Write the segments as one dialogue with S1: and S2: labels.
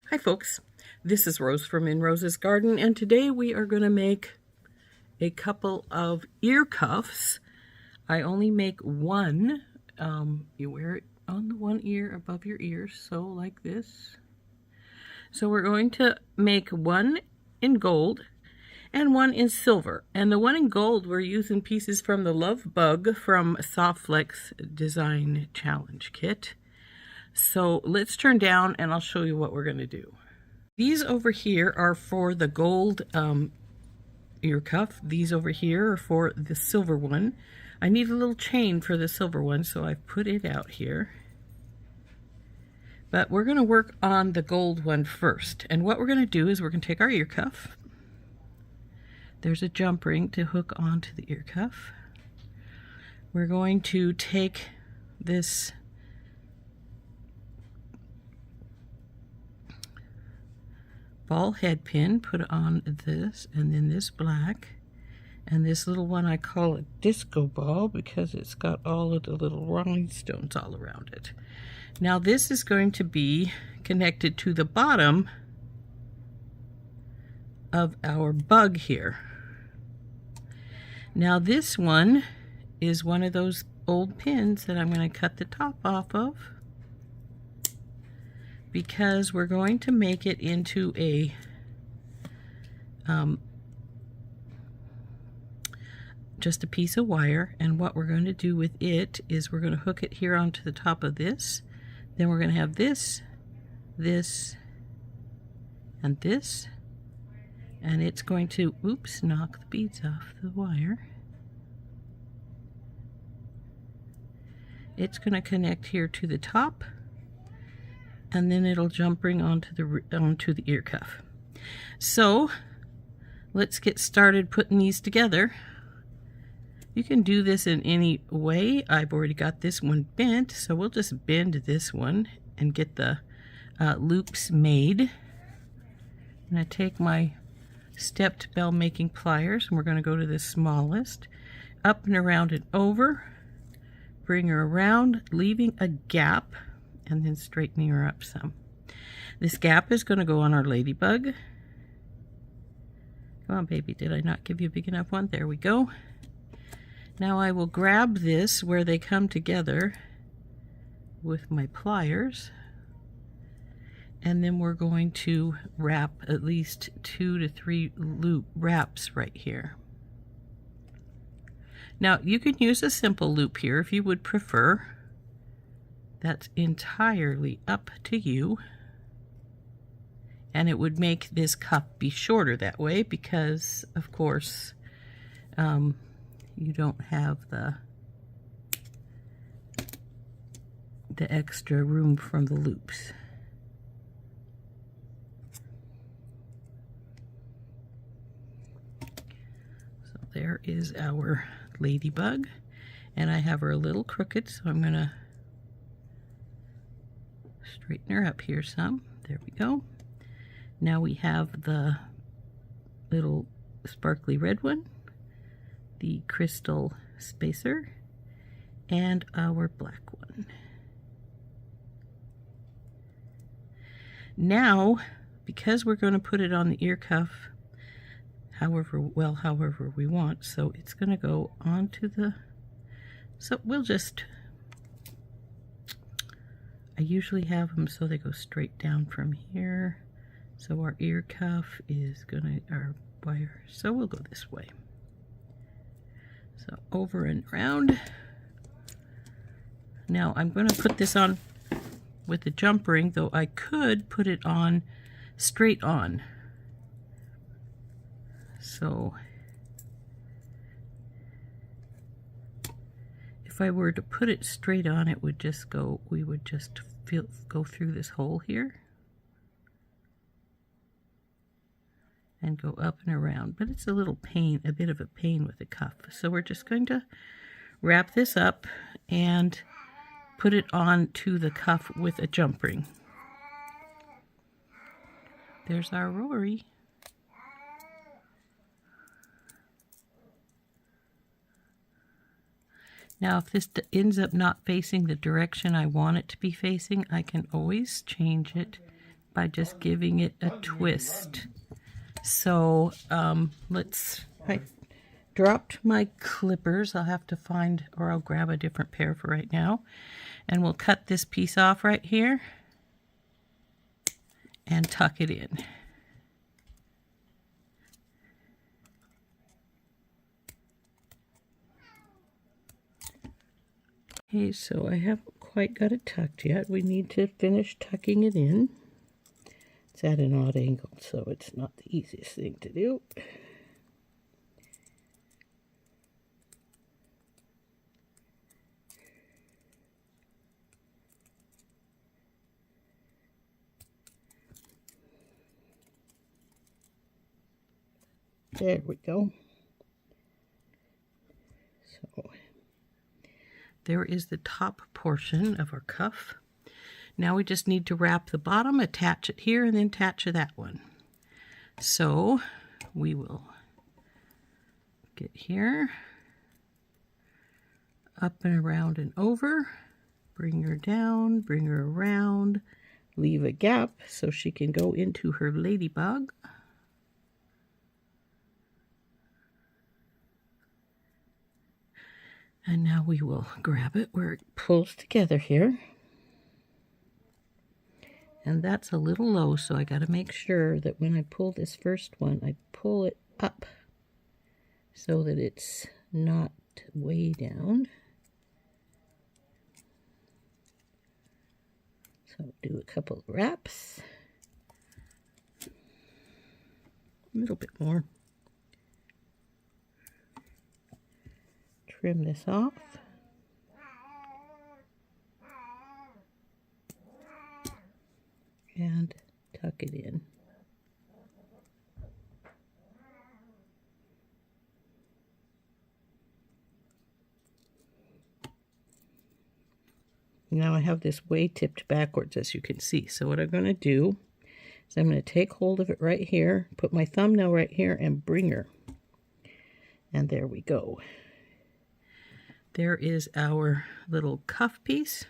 S1: Hi folks, this is Rose from In Rose's Garden, and today we are going to make a couple of ear cuffs. I only make one. You wear it on the one ear above your ear, so like this. So we're going to make one in gold and one in silver. And the one in gold, we're using pieces from the Lovebug from SoftFlex Design Challenge Kit. So let's turn down and I'll show you what we're going to do. These over here are for the gold ear cuff. These over here are for the silver one. I need a little chain for the silver one, so I've put it out here. But we're going to work on the gold one first. And what we're going to do is we're going to take our ear cuff. There's a jump ring to hook onto the ear cuff. We're going to take this ball head pin, put it on this, and then this black, and this little one I call a disco ball because it's got all of the little rhinestones all around it. Now this is going to be connected to the bottom of our bug here. Now this one is one of those old pins that I'm going to cut the top off of, because we're going to make it into a just a piece of wire, and what we're going to do with it is we're going to hook it here onto the top of this. Then we're going to have this, this, and this, and it's going to, oops, knock the beads off the wire. It's going to connect here to the top, and then it'll jump ring onto the ear cuff. So let's get started putting these together. You can do this in any way. I've already got this one bent, so we'll just bend this one and get the loops made. I'm going to take my stepped bell making pliers, and we're going to go to the smallest, up and around and over, bring her around, leaving a gap, and then straightening her up some. This gap is going to go on our ladybug. Come on, baby, did I not give you a big enough one? There we go. Now I will grab this where they come together with my pliers, and then we're going to wrap at least 2 to 3 loop wraps right here. Now you can use a simple loop here if you would prefer. That's entirely up to you, and it would make this cuff be shorter that way because, of course, you don't have the extra room from the loops. So there is our ladybug, and I have her a little crooked, so I'm going to straighten her up here some. There we go. Now we have the little sparkly red one, the crystal spacer, and our black one. Now, because we're going to put it on the ear cuff however we want, so it's going to go onto the, so we'll just, I usually have them so they go straight down from here. So our ear cuff is gonna, our wire, so we'll go this way. So over and around. Now I'm going to put this on with the jump ring, though I could put it on straight on. So if I were to put it straight on, it would just go, we would just go through this hole here and go up and around, but it's a little pain, a bit of a pain with the cuff. So we're just going to wrap this up and put it on to the cuff with a jump ring. There's our Rory. Now if this ends up not facing the direction I want it to be facing, I can always change it, by just giving it a twist. So I dropped my clippers. I'll have to find, or I'll grab a different pair for right now. And we'll cut this piece off right here and tuck it in. Okay, so I haven't quite got it tucked yet. We need to finish tucking it in. It's at an odd angle, so it's not the easiest thing to do. There we go. So there is the top portion of our cuff. Now we just need to wrap the bottom, attach it here, and then attach that one. So we will get here, up and around and over, bring her down, bring her around, leave a gap so she can go into her ladybug. And now we will grab it where it pulls together here. And that's a little low, so I got to make sure that when I pull this first one, I pull it up so that it's not way down. So do a couple of wraps. A little bit more. Trim this off. And tuck it in. Now I have this way tipped backwards, as you can see. So what I'm going to do is I'm going to take hold of it right here, put my thumbnail right here, and bring her. And there we go. There is our little cuff piece.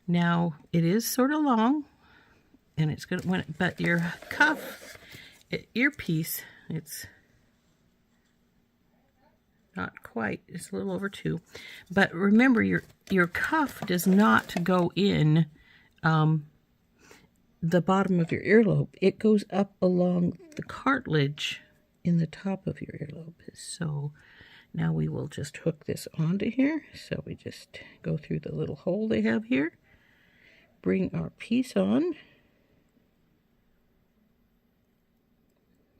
S1: Now it is sort of long, and it's going to, but your cuff earpiece, it's not quite, it's a little over 2. But remember, your cuff does not go in the bottom of your earlobe. It goes up along the cartilage in the top of your earlobe. So now we will just hook this onto here. So we just go through the little hole they have here, bring our piece on.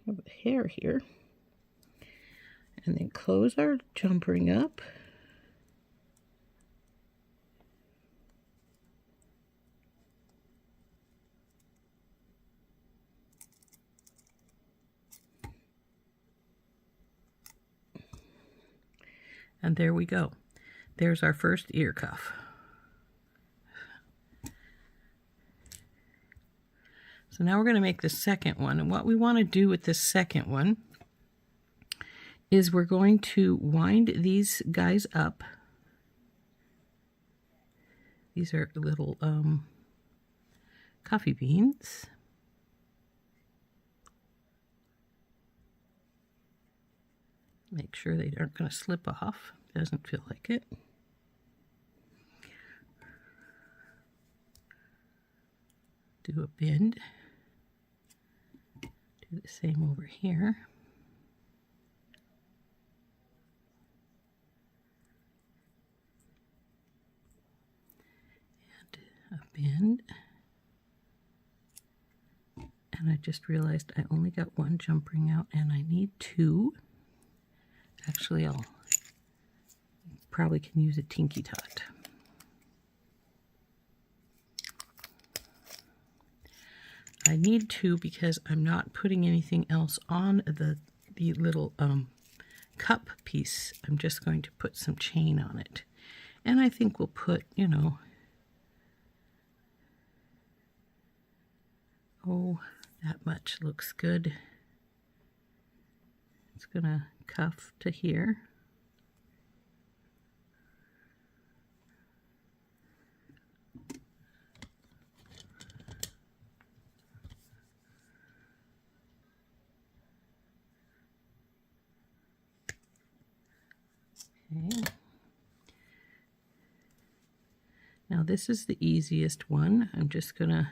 S1: Have a hair here, and then close our jump ring up. And there we go. There's our first ear cuff. So now we're going to make the second one. And what we want to do with this second one is we're going to wind these guys up. These are little coffee beans. Make sure they aren't going to slip off. Doesn't feel like it. Do a bend. Do the same over here. And a bend. And I just realized I only got one jump ring out and I need 2. Actually, I'll probably can use a Tinky Tot. I need 2 because I'm not putting anything else on the little cup piece. I'm just going to put some chain on it. And I think we'll put, you know, oh, that much looks good. It's gonna cuff to here. Okay. Now this is the easiest one. I'm just going to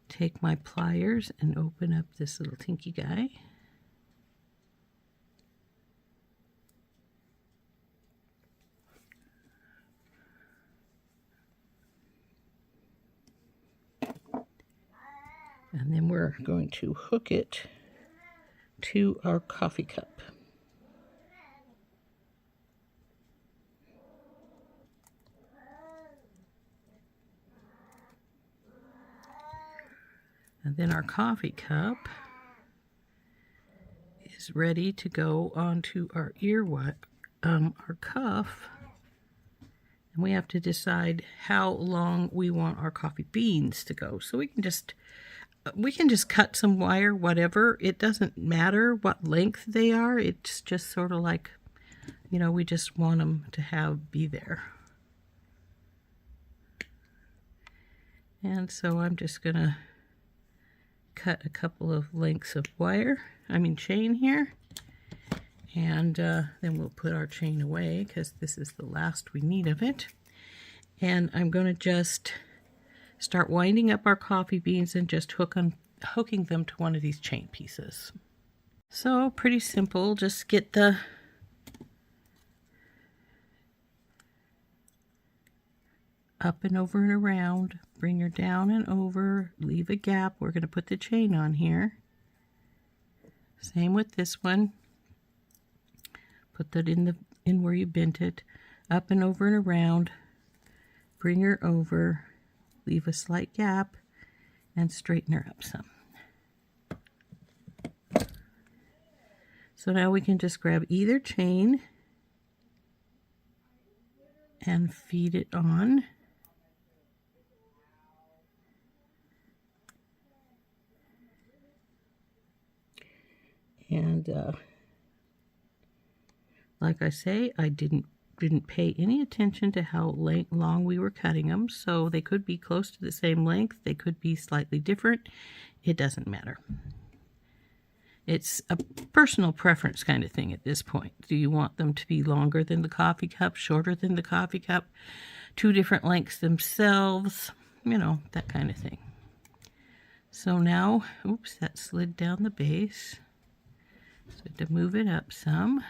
S1: take my pliers and open up this little tinky guy. And then we're going to hook it to our coffee cup. And then our coffee cup is ready to go onto our our cuff. And we have to decide how long we want our coffee beans to go. So we can just cut some wire, whatever. It doesn't matter what length they are. It's just sort of like, you know, we just want them to be there. And so I'm just gonna cut a couple of lengths of chain here, and then we'll put our chain away because this is the last we need of it. And I'm going to just start winding up our coffee beans and just hooking them to one of these chain pieces. So pretty simple. Just get the up and over and around, bring her down and over, leave a gap. We're going to put the chain on here. Same with this one. Put that in where you bent it, up and over and around, bring her over, leave a slight gap, and straighten her up some. So now we can just grab either chain and feed it on. And like I say, I didn't pay any attention to how long we were cutting them, so they could be close to the same length, they could be slightly different. It doesn't matter. It's a personal preference kind of thing at this point. Do you want them to be longer than the coffee cup, shorter than the coffee cup, two different lengths themselves, you know, that kind of thing. So now, oops, that slid down the base. So to move it up some.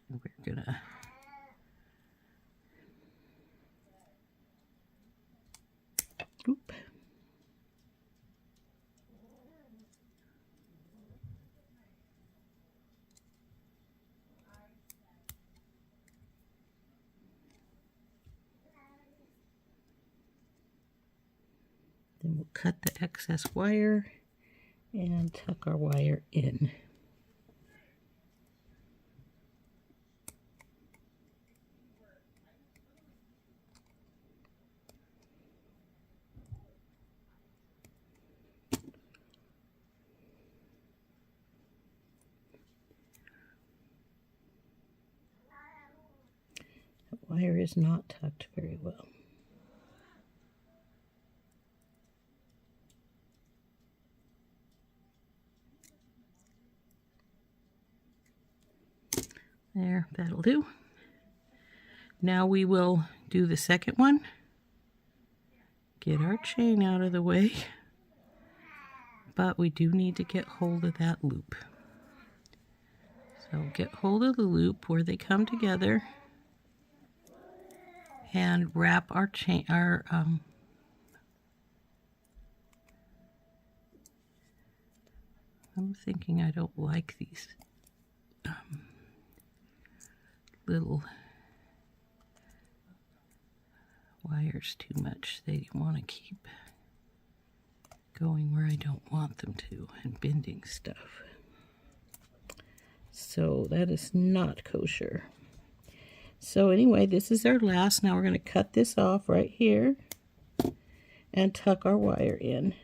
S1: And we're gonna oop. Then we'll cut the excess wire and tuck our wire in. The wire is not tucked very well. There, that'll do. Now we will do the second one. Get our chain out of the way. But we do need to get hold of that loop. So get hold of the loop where they come together and wrap our chain, I'm thinking I don't like these little wires too much. They want to keep going where I don't want them to and bending stuff. So that is not kosher. So anyway, this is our last. Now we're going to cut this off right here and tuck our wire in.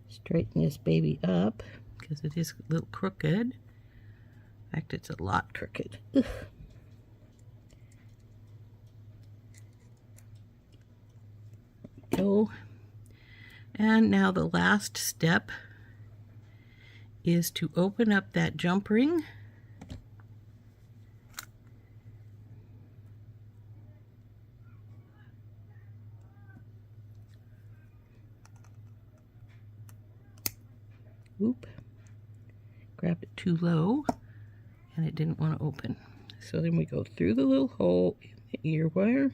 S1: Straighten this baby up because it is a little crooked. In fact, it's a lot crooked. Ugh. Go. And now the last step is to open up that jump ring. Oop. Grabbed it too low and it didn't want to open. So then we go through the little hole in the ear wire,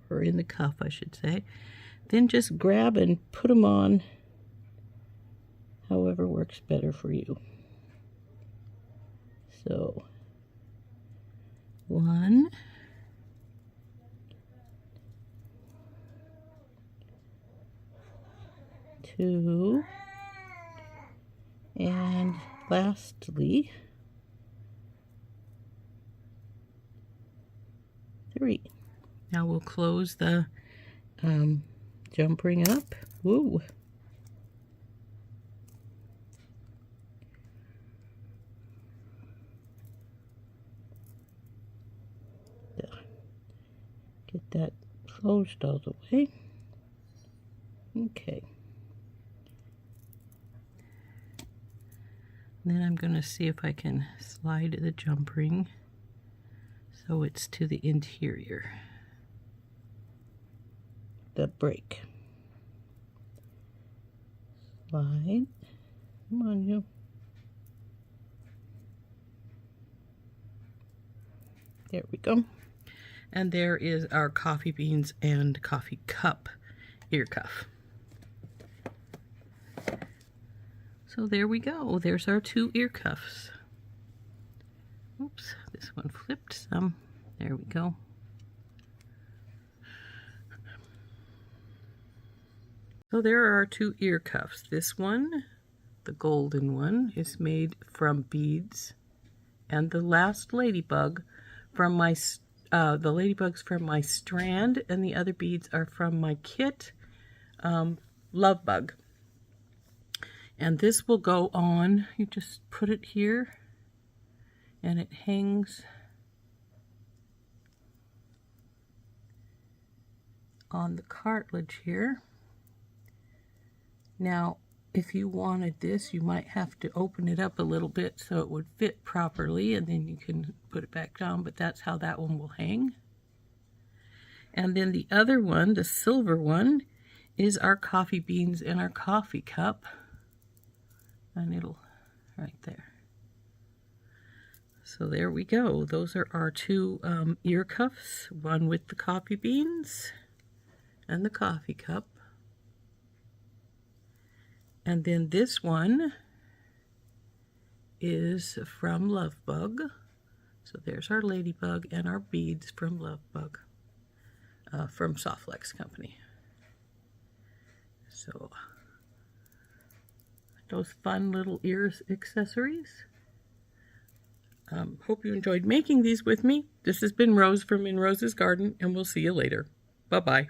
S1: or in the cuff I should say. Then just grab and put them on however works better for you. So 1, 2, and lastly 3. Now we'll close the jump ring up. Woo! Get that closed all the way. Okay. And then I'm going to see if I can slide the jump ring so it's to the interior. The break. Slide. Come on, you. There we go. And there is our coffee beans and coffee cup ear cuff. So there we go. There's our 2 ear cuffs. Oops, this one flipped some. There we go. So there are our 2 ear cuffs. This one, the golden one, is made from beads, and the last ladybug from my the ladybugs from my strand, and the other beads are from my kit, Lovebug. And this will go on, you just put it here, and it hangs on the cartilage here. Now, if you wanted this, you might have to open it up a little bit so it would fit properly, and then you can put it back down, but that's how that one will hang. And then the other one, the silver one, is our coffee beans and our coffee cup. And it'll, right there. So there we go. Those are our 2 ear cuffs, one with the coffee beans and the coffee cup. And then this one is from Lovebug. So there's our ladybug and our beads from Lovebug, from SoftFlex company. So those fun little ear accessories. Hope you enjoyed making these with me. This has been Rose from In Rose's Garden, and we'll see you later. Bye-bye.